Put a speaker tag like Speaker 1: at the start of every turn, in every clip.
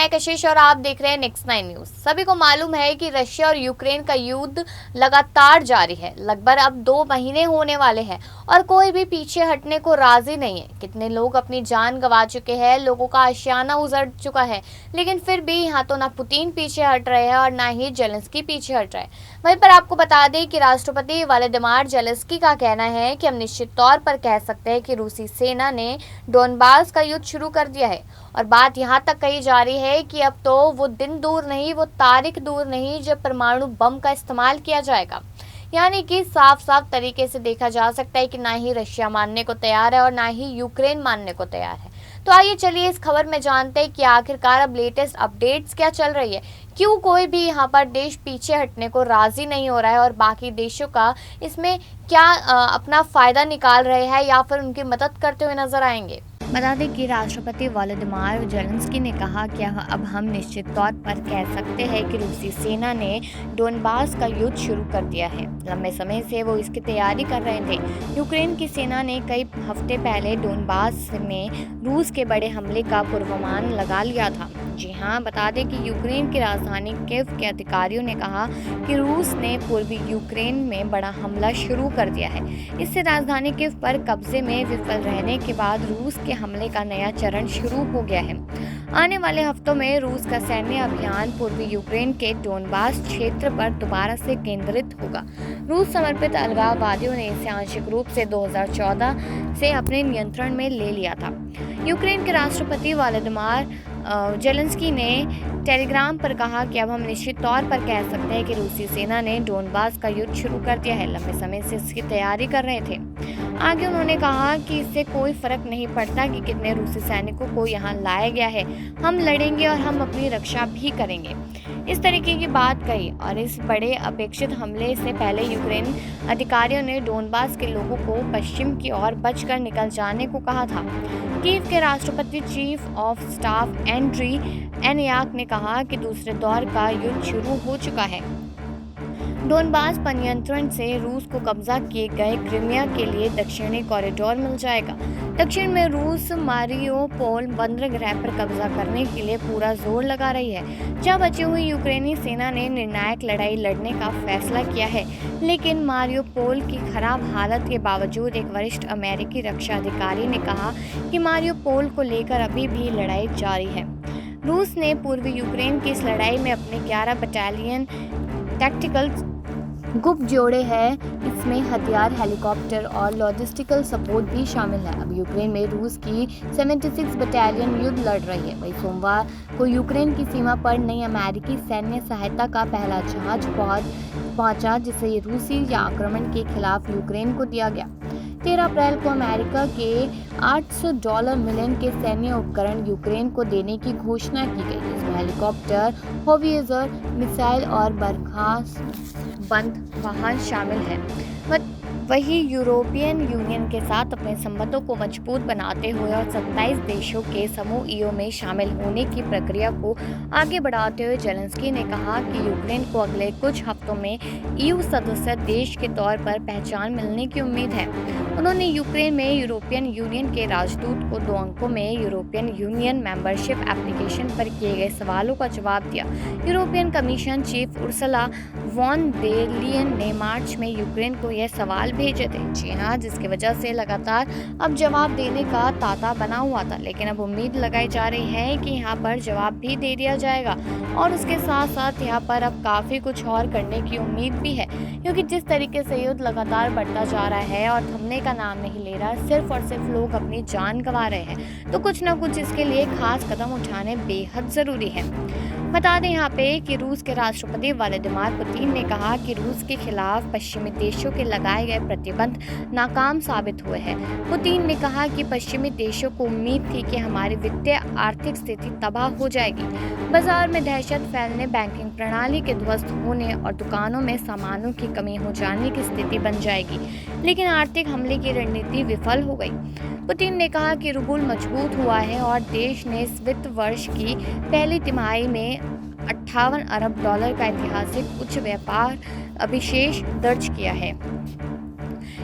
Speaker 1: मैं कशिश और आप देख रहे हैं नेक्स्ट 9 न्यूज। सभी को मालूम है कि रशिया और यूक्रेन का युद्ध लगातार जारी है। लगभग अब 2 महीने होने वाले हैं और कोई भी पीछे हटने को राजी नहीं है। कितने लोग अपनी जान गंवा चुके हैं, लोगों का आशियाना उजड़ चुका है, लेकिन फिर भी यहाँ तो ना पुतिन पीछे हट रहे हैं और ना ही जेलेंस्की पीछे हट रहे हैं। वहीं पर आपको बता दें कि राष्ट्रपति व्लादिमीर जेलेंस्की का कहना है कि हम निश्चित तौर पर कह सकते हैं कि रूसी सेना ने डोनबास का युद्ध शुरू कर दिया है। और बात यहाँ तक कही जा रही है कि अब तो वो दिन दूर नहीं, वो तारीख दूर नहीं जब परमाणु बम का इस्तेमाल किया जाएगा। यानी कि साफ साफ तरीके से देखा जा सकता है कि ना ही रशिया मानने को तैयार है और ना ही यूक्रेन मानने को तैयार है। तो आइए चलिए इस खबर में जानते हैं कि आखिरकार अब लेटेस्ट अपडेट्स क्या चल रही है, क्यों कोई भी यहाँ पर देश पीछे हटने को राजी नहीं हो रहा है और बाकी देशों का इसमें क्या अपना फायदा निकाल रहे हैं या फिर उनकी मदद करते हुए नजर आएंगे। बता दें कि राष्ट्रपति व्लादिमीर जेलेंस्की ने कहा कि अब हम निश्चित तौर पर कह सकते हैं कि रूसी सेना ने डोनबास का युद्ध शुरू कर दिया है। लंबे समय से वो इसकी तैयारी कर रहे थे। यूक्रेन की सेना ने कई हफ्ते पहले डोनबास में रूस के बड़े हमले का पूर्वानुमान लगा लिया था। जी हाँ, बता दें कि यूक्रेन की राजधानी कीव के अधिकारियों ने कहा कि रूस ने पूर्वी यूक्रेन में बड़ा हमला शुरू कर दिया है। इससे राजधानी कीव पर कब्जे में विफल रहने के बाद रूस के हमले का नया चरण शुरू हो गया है। आने वाले हफ्तों में रूस का सैन्य अभियान पूर्वी यूक्रेन के डोनबास क्षेत्र पर दोबारा से केंद्रित होगा। रूस समर्पित अलगाववादियों ने इसे आंशिक रूप से 2014 से अपने नियंत्रण में ले लिया था। यूक्रेन के राष्ट्रपति व्लादिमीर जेलेंस्की ने टेलीग्राम पर कहा कि अब हम निश्चित तौर पर कह सकते हैं कि रूसी सेना ने डोनबास का युद्ध शुरू कर दिया है। लंबे समय से इसकी तैयारी कर रहे थे। आगे उन्होंने कहा कि इससे कोई फर्क नहीं पड़ता कि कितने रूसी सैनिकों को यहाँ लाया गया है, हम लड़ेंगे और हम अपनी रक्षा भी करेंगे। इस तरीके की बात कही और इस बड़े अपेक्षित हमले से पहले यूक्रेन अधिकारियों ने डोनबास के लोगों को पश्चिम की ओर बचकर निकल जाने को कहा था। कीव के राष्ट्रपति चीफ ऑफ स्टाफ एंड्री एनयाक ने कहा कि दूसरे दौर का युद्ध शुरू हो चुका है। डोनबास पर नियंत्रण से रूस को कब्जा किए गए क्रीमिया के लिए दक्षिणी कॉरिडोर मिल जाएगा। दक्षिण में रूस मारियोपोल बंदरगाह पर कब्जा करने के लिए पूरा जोर लगा रही है, जहां बची हुई यूक्रेनी सेना ने निर्णायक लड़ाई लड़ने का फैसला किया है। लेकिन मारियोपोल की खराब हालत के बावजूद एक वरिष्ठ अमेरिकी रक्षा अधिकारी ने कहा कि मारियोपोल को लेकर अभी भी लड़ाई जारी है। रूस ने पूर्वी यूक्रेन की इस लड़ाई में अपने 11 बटालियन टैक्टिकल गुप जोड़े हैं। इसमें हथियार, हेलीकॉप्टर और लॉजिस्टिकल सपोर्ट भी शामिल है। अब यूक्रेन में रूस की 76 बटालियन युद्ध लड़ रही है। वही सोमवार को यूक्रेन की सीमा पर नई अमेरिकी सैन्य सहायता का पहला जहाज पहुंचा, जिसे रूसी आक्रमण के खिलाफ यूक्रेन को दिया गया। 13 अप्रैल को अमेरिका के $800 मिलियन के सैन्य उपकरण यूक्रेन को देने की घोषणा की गई। इसमें हेलीकॉप्टर, होवित्ज़र, मिसाइल और बर्खास्त बंद वाहन शामिल हैं। वही यूरोपियन यूनियन के साथ अपने संबंधों को मजबूत बनाते हुए और 27 देशों के समूह ईयू में शामिल होने की प्रक्रिया को आगे बढ़ाते हुए जेलेंस्की ने कहा कि यूक्रेन को अगले कुछ हफ्तों में ईयू सदस्य देश के तौर पर पहचान मिलने की उम्मीद है। उन्होंने यूक्रेन में यूरोपियन यूनियन के राजदूत को 2 अंकों में यूरोपियन यूनियन मेंबरशिप एप्लीकेशन पर किए गए सवालों का जवाब दिया। European commission chief Ursula von der Leyen ने मार्च में यूक्रेन को यह सवाल भेजे थे। जी हाँ, जिसकी वजह से लगातार अब जवाब देने का तांता बना हुआ था, लेकिन अब उम्मीद लगाई जा रही है कि यहाँ पर जवाब भी दे दिया जाएगा और उसके साथ साथ यहाँ पर अब काफ़ी कुछ और करने की उम्मीद भी है, क्योंकि जिस तरीके से युद्ध लगातार बढ़ता जा रहा है और थमने का नाम नहीं ले रहा, सिर्फ और सिर्फ लोग अपनी जान गंवा रहे हैं, तो कुछ ना कुछ इसके लिए खास कदम उठाने बेहद ज़रूरी है। बता दें यहाँ पे कि रूस के राष्ट्रपति व्लादिमीर पुतिन ने कहा कि रूस के खिलाफ पश्चिमी देशों के लगाए गए प्रतिबंध नाकाम साबित हुए हैं। पुतिन ने कहा कि पश्चिमी देशों को उम्मीद थी कि हमारी वित्तीय आर्थिक स्थिति तबाह हो जाएगी, बाजार में दहशत फैलने, बैंकिंग प्रणाली के ध्वस्त होने और दुकानों में सामानों की कमी हो जाने की स्थिति बन जाएगी, लेकिन आर्थिक हमले की रणनीति विफल हो गई। पुतिन ने कहा कि रूबल मजबूत हुआ है और देश ने इस वित्त वर्ष की पहली तिमाही में $58 अरब का ऐतिहासिक उच्च व्यापार अभिशेष दर्ज किया है।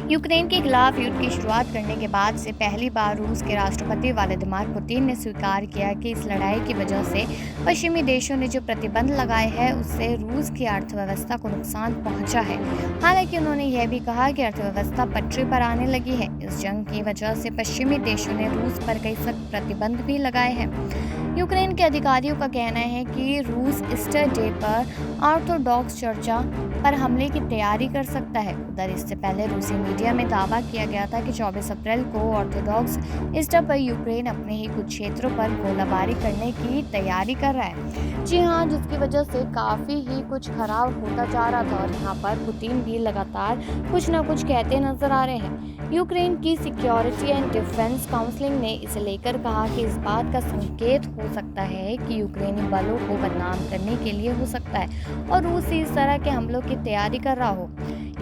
Speaker 1: यूक्रेन के खिलाफ युद्ध की शुरुआत करने के बाद से पहली बार रूस के राष्ट्रपति व्लादिमीर पुतिन ने स्वीकार किया कि इस लड़ाई की वजह से पश्चिमी देशों ने जो प्रतिबंध लगाए हैं उससे रूस की अर्थव्यवस्था को नुकसान पहुंचा है। हालांकि उन्होंने यह भी कहा कि अर्थव्यवस्था पटरी पर आने लगी है। इस जंग की वजह से पश्चिमी देशों ने रूस पर कई सख्त प्रतिबंध भी लगाए हैं। यूक्रेन के अधिकारियों का कहना है कि रूस ईस्टर डे पर ऑर्थोडॉक्स चर्चा पर हमले की तैयारी कर सकता है। उधर इससे पहले रूसी मीडिया में दावा किया गया था कि 24 अप्रैल को ऑर्थोडॉक्स ईस्टर पर यूक्रेन अपने ही कुछ क्षेत्रों पर गोलाबारी करने की तैयारी कर रहा है। जी हाँ, जिसकी वजह से काफ़ी ही कुछ खराब होता जा रहा था और यहाँ पर पुतिन भी लगातार कुछ न कुछ कहते नजर आ रहे हैं। यूक्रेन की सिक्योरिटी एंड डिफेंस काउंसिल ने इसे लेकर कहा कि इस बात का संकेत हो सकता है कि यूक्रेनी बलों को बदनाम करने के लिए हो सकता है और रूस इस तरह के हमलों की तैयारी कर रहा हो।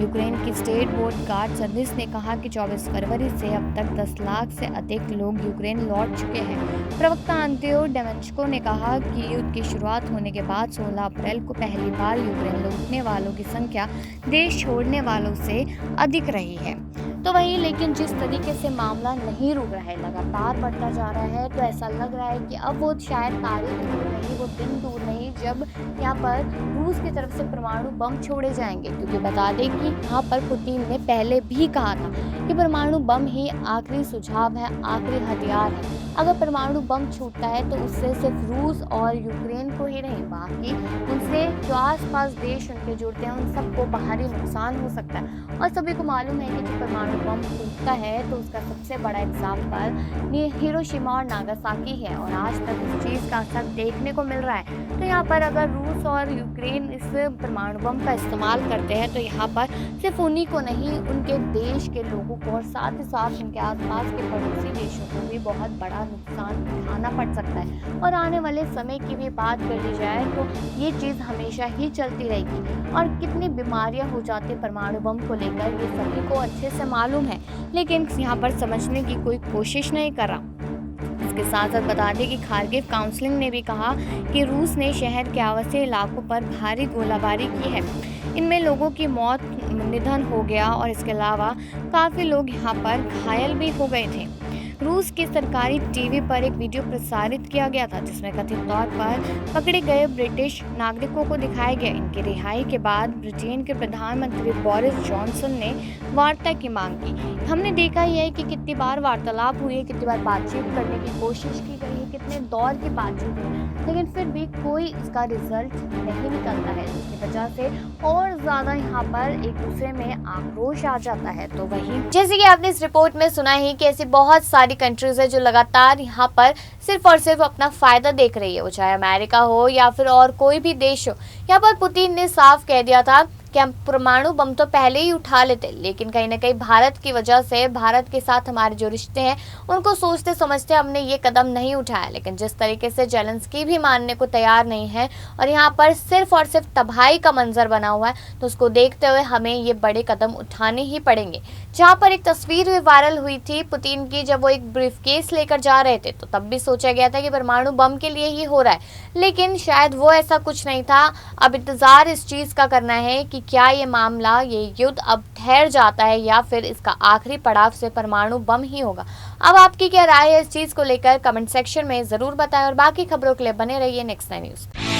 Speaker 1: यूक्रेन की स्टेट बोर्ड गार्ड सर्विस ने कहा कि 24 फरवरी से अब तक 10 लाख से अधिक लोग यूक्रेन लौट चुके हैं। प्रवक्ता अंत्यो डेमेंचको ने कहा कि युद्ध की शुरुआत होने के बाद 16 अप्रैल को पहली बार यूक्रेन लौटने वालों की संख्या देश छोड़ने वालों से अधिक रही है। तो वही, लेकिन जिस तरीके से मामला नहीं रुक रहा है, लगातार बढ़ता जा रहा है, तो ऐसा लग रहा है कि अब वो शायद तारीख दूर नहीं, वो दिन दूर नहीं जब यहाँ पर रूस की तरफ से परमाणु बम छोड़े जाएंगे। क्योंकि बता दें कि यहाँ पर पुतिन ने पहले भी कहा था कि परमाणु बम ही आखिरी सुझाव है, आखिरी हथियार है। अगर परमाणु बम छूटता है तो उससे सिर्फ रूस और यूक्रेन को ही नहीं, बाकी उनसे जो आसपास देश उनके जुड़ते हैं उन सबको बाहरी नुकसान हो सकता है। और सभी को मालूम है कि जो परमाणु बम फूटता है तो उसका सबसे बड़ा एग्जाम्पल हिरोशिमा और नागासाकी है और आज तक इस चीज़ का असर देखने को मिल रहा है। तो यहाँ पर अगर रूस और यूक्रेन इस परमाणु बम का इस्तेमाल करते हैं तो यहाँ पर सिर्फ उन्हीं को नहीं, उनके देश के लोगों को और साथ ही साथ उनके आसपास के पड़ोसी देशों को भी बहुत बड़ा नुकसान उठाना पड़ सकता है। और आने वाले समय की भी बात कर ली जाए तो ये चीज़ हमेशा ही चलती रहेगी और कितनी बीमारियां हो जाती परमाणु बम को लेकर ये सभी को अच्छे से मालूम है, लेकिन यहाँ पर समझने की कोई कोशिश नहीं कर रहा। इसके साथ साथ बता दें कि खार्किव काउंसिलिंग ने भी कहा कि रूस ने शहर के आवासीय इलाकों पर भारी गोलाबारी की है। इनमें लोगों की मौत, निधन हो गया और इसके अलावा काफ़ी लोग यहाँ पर घायल भी हो गए थे। रूस की सरकारी टीवी पर एक वीडियो प्रसारित किया गया था जिसमें कथित तौर पर पकड़े गए ब्रिटिश नागरिकों को दिखाया गया। इनकी रिहाई के बाद ब्रिटेन के प्रधानमंत्री बोरिस जॉनसन ने वार्ता की मांग की। हमने देखा ही है कि कितनी बार वार्तालाप हुई है, कितनी बार बातचीत करने की कोशिश की गई है, कितने दौर की बातचीत हुई, लेकिन फिर भी कोई इसका रिजल्ट नहीं निकलता है, जिसकी वजह से और ज़्यादा यहाँ पर एक दूसरे में आक्रोश आ जाता है। तो वही, जैसे कि आपने इस रिपोर्ट में सुना ही कि ऐसी बहुत सारी कंट्रीज है जो लगातार यहाँ पर सिर्फ और सिर्फ अपना फायदा देख रही है, वो चाहे अमेरिका हो या फिर और कोई भी देश हो। यहाँ पर पुतिन ने साफ कह दिया था कि हम परमाणु बम तो पहले ही उठा लेते, लेकिन कहीं ना कहीं भारत की वजह से, भारत के साथ हमारे जो रिश्ते हैं उनको सोचते समझते हमने ये कदम नहीं उठाया। लेकिन जिस तरीके से जेलेंस्की भी मानने को तैयार नहीं है और यहाँ पर सिर्फ और सिर्फ तबाही का मंजर बना हुआ है, तो उसको देखते हुए हमें ये बड़े कदम उठाने ही पड़ेंगे। जहाँ पर एक तस्वीर भी वायरल हुई थी पुतिन की, जब वो एक ब्रीफकेस लेकर जा रहे थे, तो तब भी सोचा गया था कि परमाणु बम के लिए ही हो रहा है, लेकिन शायद वो ऐसा कुछ नहीं था। अब इंतजार इस चीज़ का करना है कि क्या ये मामला, ये युद्ध अब ठहर जाता है या फिर इसका आखिरी पड़ाव से परमाणु बम ही होगा। अब आपकी क्या राय है इस चीज़ को लेकर, कमेंट सेक्शन में ज़रूर बताएं और बाकी खबरों के लिए बने रहिए नेक्स्ट 9 न्यूज़।